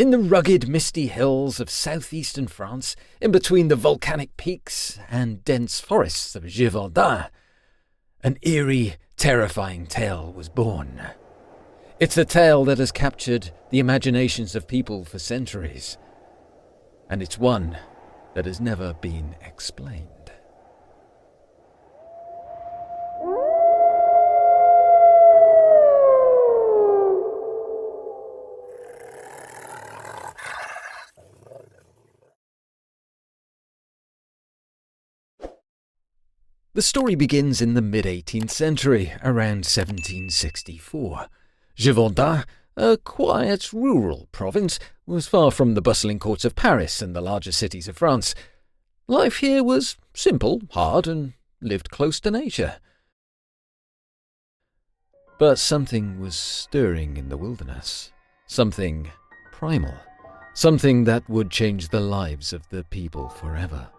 In the rugged, misty hills of southeastern France, in between the volcanic peaks and dense forests of Gévaudan, an eerie, terrifying tale was born. It's a tale that has captured the imaginations of people for centuries, and it's one that has never been explained. The story begins in the mid-18th century, around 1764. Gévaudan, a quiet rural province, was far from the bustling courts of Paris and the larger cities of France. Life here was simple, hard, and lived close to nature. But something was stirring in the wilderness. Something primal. Something that would change the lives of the people forever.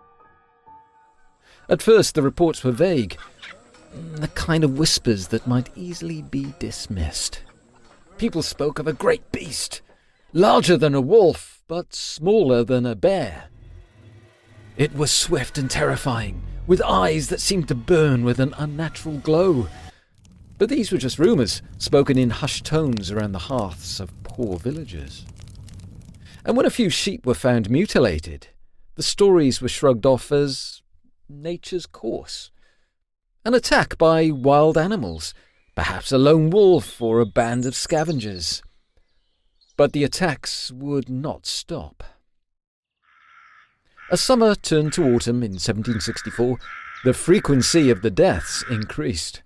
At first, the reports were vague, the kind of whispers that might easily be dismissed. People spoke of a great beast, larger than a wolf, but smaller than a bear. It was swift and terrifying, with eyes that seemed to burn with an unnatural glow. But these were just rumours, spoken in hushed tones around the hearths of poor villagers. And when a few sheep were found mutilated, the stories were shrugged off as nature's course. An attack by wild animals, perhaps a lone wolf or a band of scavengers. But the attacks would not stop. As summer turned to autumn in 1764, the frequency of the deaths increased.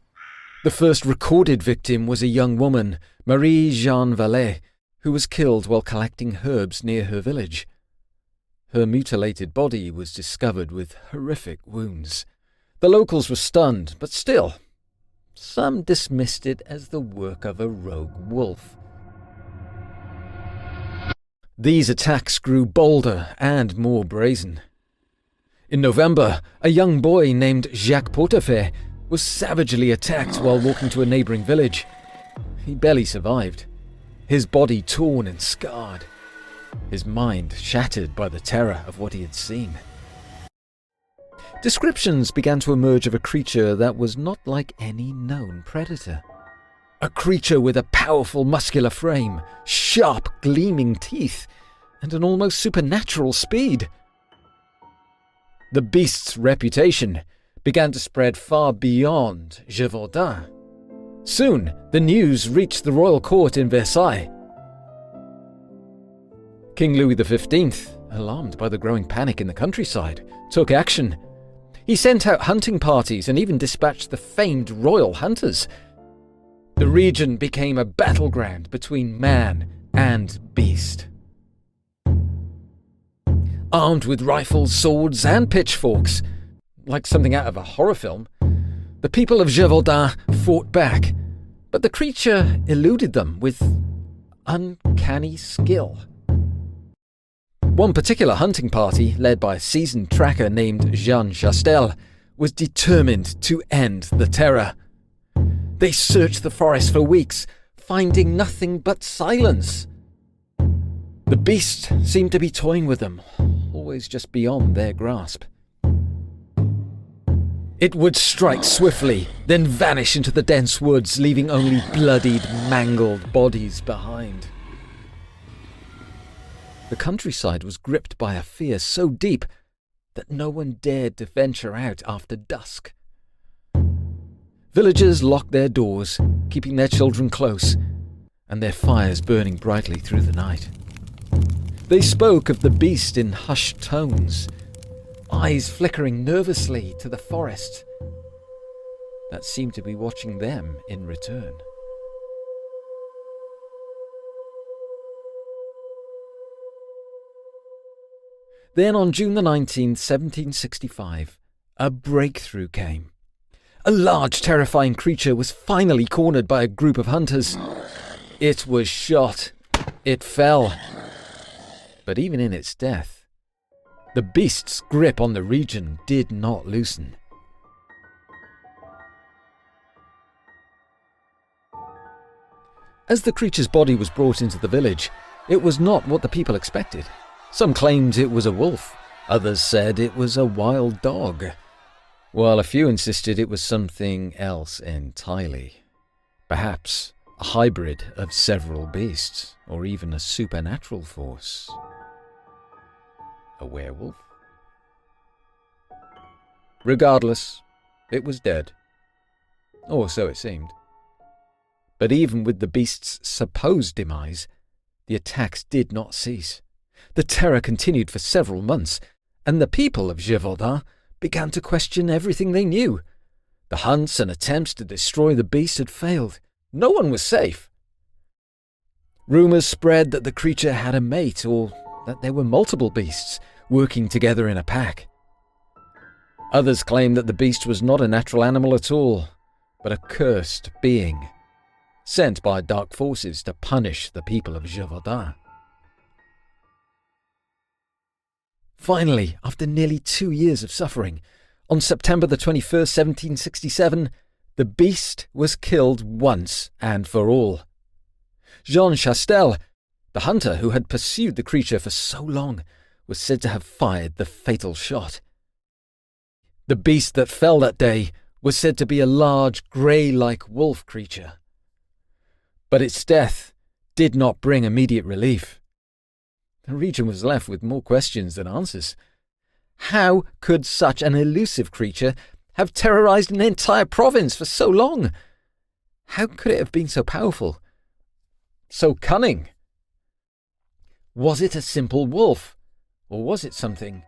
The first recorded victim was a young woman, Marie-Jeanne Vallet, who was killed while collecting herbs near her village. Her mutilated body was discovered with horrific wounds. The locals were stunned, but still, some dismissed it as the work of a rogue wolf. These attacks grew bolder and more brazen. In November, a young boy named Jacques Portefeuille was savagely attacked while walking to a neighbouring village. He barely survived, his body torn and scarred, his mind shattered by the terror of what he had seen. Descriptions began to emerge of a creature that was not like any known predator. A creature with a powerful muscular frame, sharp gleaming teeth, and an almost supernatural speed. The beast's reputation began to spread far beyond Gévaudan. Soon, the news reached the royal court in Versailles. King Louis XV, alarmed by the growing panic in the countryside, took action. He sent out hunting parties and even dispatched the famed royal hunters. The region became a battleground between man and beast. Armed with rifles, swords, and pitchforks, like something out of a horror film, the people of Gévaudan fought back, but the creature eluded them with uncanny skill. One particular hunting party, led by a seasoned tracker named Jean Chastel, was determined to end the terror. They searched the forest for weeks, finding nothing but silence. The beast seemed to be toying with them, always just beyond their grasp. It would strike swiftly, then vanish into the dense woods, leaving only bloodied, mangled bodies behind. The countryside was gripped by a fear so deep that no one dared to venture out after dusk. Villagers locked their doors, keeping their children close, and their fires burning brightly through the night. They spoke of the beast in hushed tones, eyes flickering nervously to the forest that seemed to be watching them in return. Then on June the 19th, 1765, a breakthrough came. A large, terrifying creature was finally cornered by a group of hunters. It was shot. It fell. But even in its death, the beast's grip on the region did not loosen. As the creature's body was brought into the village, It was not what the people expected. Some claimed it was a wolf, others said it was a wild dog, while a few insisted it was something else entirely. Perhaps a hybrid of several beasts, or even a supernatural force. A werewolf? Regardless, it was dead. Or so it seemed. But even with the beast's supposed demise, the attacks did not cease. The terror continued for several months, and the people of Gévaudan began to question everything they knew. The hunts and attempts to destroy the beast had failed. No one was safe. Rumours spread that the creature had a mate, or that there were multiple beasts working together in a pack. Others claimed that the beast was not a natural animal at all, but a cursed being, sent by dark forces to punish the people of Gévaudan. Finally, after nearly 2 years of suffering, on September the 21st, 1767, the beast was killed once and for all. Jean Chastel, the hunter who had pursued the creature for so long, was said to have fired the fatal shot. The beast that fell that day was said to be a large, grey-like wolf creature. But its death did not bring immediate relief. The region was left with more questions than answers. How could such an elusive creature have terrorized an entire province for so long? How could it have been so powerful? So cunning? Was it a simple wolf? Or was it something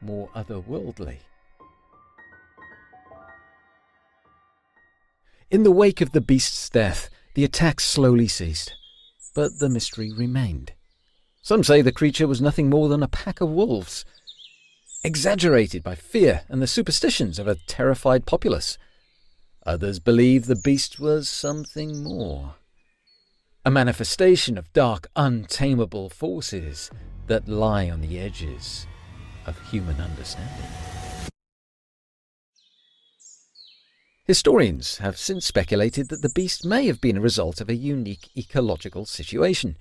more otherworldly? In the wake of the beast's death, the attacks slowly ceased, but the mystery remained. Some say the creature was nothing more than a pack of wolves, exaggerated by fear and the superstitions of a terrified populace. Others believe the beast was something more, a manifestation of dark, untamable forces that lie on the edges of human understanding. Historians have since speculated that the beast may have been a result of a unique ecological situation.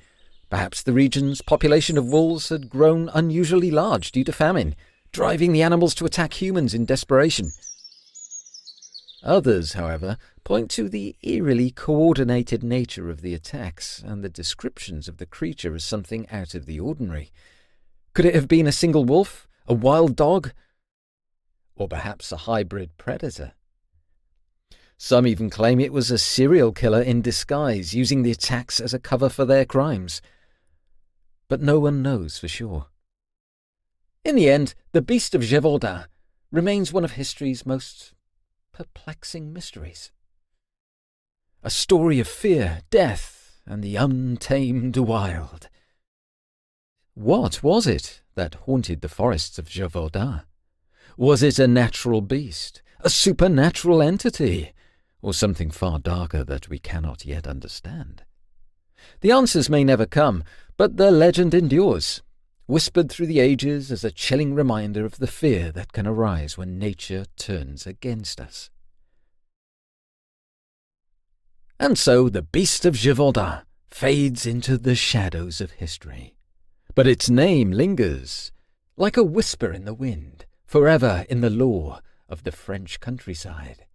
Perhaps the region's population of wolves had grown unusually large due to famine, driving the animals to attack humans in desperation. Others, however, point to the eerily coordinated nature of the attacks and the descriptions of the creature as something out of the ordinary. Could it have been a single wolf, a wild dog, or perhaps a hybrid predator? Some even claim it was a serial killer in disguise, using the attacks as a cover for their crimes. But no one knows for sure. In the end, the Beast of Gévaudan remains one of history's most perplexing mysteries. A story of fear, death, and the untamed wild. What was it that haunted the forests of Gévaudan? Was it a natural beast, a supernatural entity, or something far darker that we cannot yet understand? The answers may never come, but the legend endures, whispered through the ages as a chilling reminder of the fear that can arise when nature turns against us. And so the Beast of Gévaudan fades into the shadows of history. But its name lingers, like a whisper in the wind, forever in the lore of the French countryside,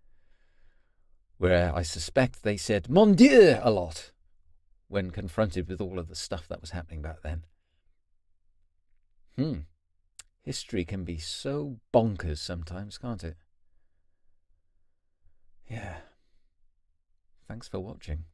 where I suspect they said "Mon Dieu" a lot when confronted with all of the stuff that was happening back then. History can be so bonkers sometimes, can't it? Yeah. Thanks for watching.